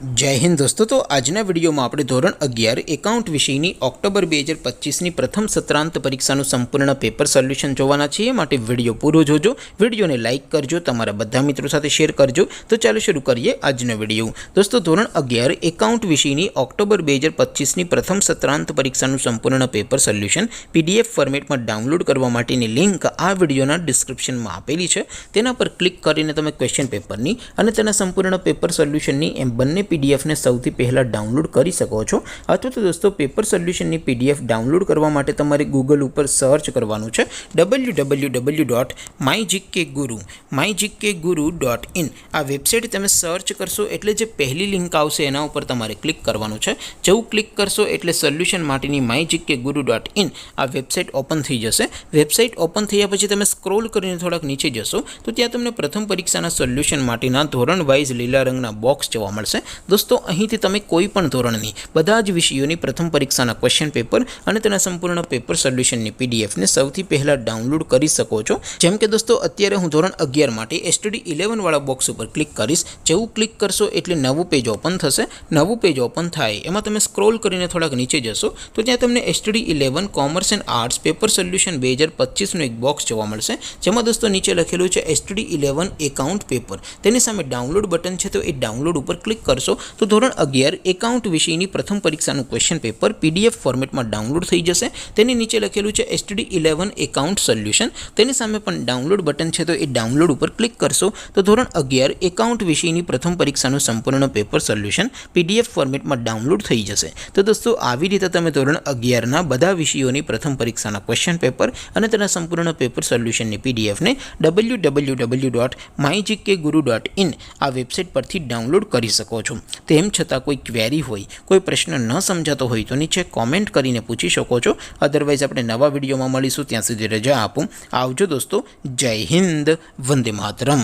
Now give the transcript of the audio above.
जय हिंद दोस्तों। तो आजना विडियो में આપણે ધોરણ 11 એકાઉન્ટ વિષયની ઓક્ટોબર 2025ની પ્રથમ સત્રાંત પરીક્ષાનું સંપૂર્ણ પેપર સોલ્યુશન જોવાના છીએ। માટે વિડિયો પૂરો જોજો, વિડિયોને લાઈક કરજો, તમારા બધા મિત્રો સાથે શેર કરજો। તો ચાલો શરૂ કરીએ આજનો વિડિયો। દોસ્તો ધોરણ 11 એકાઉન્ટ વિષયની ઓક્ટોબર 2025ની પ્રથમ સત્રાંત પરીક્ષાનું સંપૂર્ણ પેપર સોલ્યુશન પીડીએફ ફોર્મેટમાં ડાઉનલોડ કરવા માટેની લિંક આ વિડિયોના ડિસ્ક્રિપ્શનમાં આપેલી છે। તેના પર ક્લિક કરીને તમે ક્વેશ્ચન પેપરની અને તેના સંપૂર્ણ પેપર સોલ્યુશનની એમ બંને पीडीएफ ने સૌથી પહેલા ડાઉનલોડ કરી શકો છો। અથવા તો દોસ્તો પેપર સોલ્યુશનની પીડીએફ ડાઉનલોડ કરવા માટે તમારે ગૂગલ ઉપર સર્ચ કરવાનું છે www.mygkguru.in। આ વેબસાઇટ તમે સર્ચ કરશો એટલે જે પહેલી લિંક આવશે એના ઉપર તમારે ક્લિક કરવાનું છે। જેવું ક્લિક કરશો એટલે સોલ્યુશન માટેની mygkguru.in આ વેબસાઇટ ઓપન થઈ જશે। વેબસાઇટ ઓપન થયા પછી તમે સ્ક્રોલ કરીને થોડાક નીચે જશો તો ત્યાં તમને પ્રથમ પરીક્ષાના સોલ્યુશન માટેના ધોરણ વાઇઝ લીલા રંગના બોક્સ જોવા મળશે। दोस्तों અહીંથી તમે કોઈ પણ ધોરણની બધા જ વિષયોની પ્રથમ પરીક્ષાના ક્વેશ્ચન પેપર અને તેના સંપૂર્ણ પેપર સોલ્યુશનની પીડીએફ ને સૌથી પહેલા ડાઉનલોડ કરી શકો છો। જેમ કે દોસ્તો અત્યારે હું ધોરણ 11 માટે એસટીડી 11 વાળા બોક્સ ઉપર ક્લિક કરીશ। જેવું ક્લિક કરશો એટલે નવું પેજ ઓપન થશે। નવું પેજ ઓપન થાય એમાં તમે સ્ક્રોલ કરીને થોડાક નીચે જશો તો ત્યાં તમને STD 11 commerce and arts paper solution 2025 નું એક બોક્સ જોવા મળશે। જેમાં દોસ્તો નીચે લખેલું છે એસટીડી 11 એકાઉન્ટ પેપર। તેની સામે ડાઉનલોડ બટન છે તો એ ડાઉનલોડ ઉપર ક્લિક કરશો तो ધોરણ 11 એકાઉન્ટ વિષયની પ્રથમ પરીક્ષાનું ક્વેશ્ચન પેપર પીડીએફ ફોર્મેટમાં ડાઉનલોડ થઈ જશે। તેની નીચે લખેલું છે એસટીડી 11 એકાઉન્ટ સોલ્યુશન। તેની સામે પણ ડાઉનલોડ બટન છે તો એ ડાઉનલોડ ઉપર ક્લિક કરશો તો ધોરણ 11 એકાઉન્ટ વિષયની પ્રથમ પરીક્ષાનું સંપૂર્ણ પેપર સોલ્યુશન પીડીએફ ફોર્મેટમાં ડાઉનલોડ થઈ જશે। તો દોસ્તો આવી રીતે તમે ધોરણ 11 ના બધા વિષયોની પ્રથમ પરીક્ષાના ક્વેશ્ચન પેપર અને તેના સંપૂર્ણ પેપર સોલ્યુશનની પીડીએફ ને www.mygkguru.in આ વેબસાઇટ પરથી ડાઉનલોડ કરી શકો છો। તેમ છતાં કોઈ ક્વેરી હોય, કોઈ પ્રશ્ન ન સમજાતો હોય તો નીચે કોમેન્ટ કરીને પૂછી શકો છો। અધરવાઇઝ આપણે નવા વિડીયોમાં મળીશું, ત્યાં સુધી રજા આપો। આવજો દોસ્તો, જય હિન્દ, વંદે માતરમ।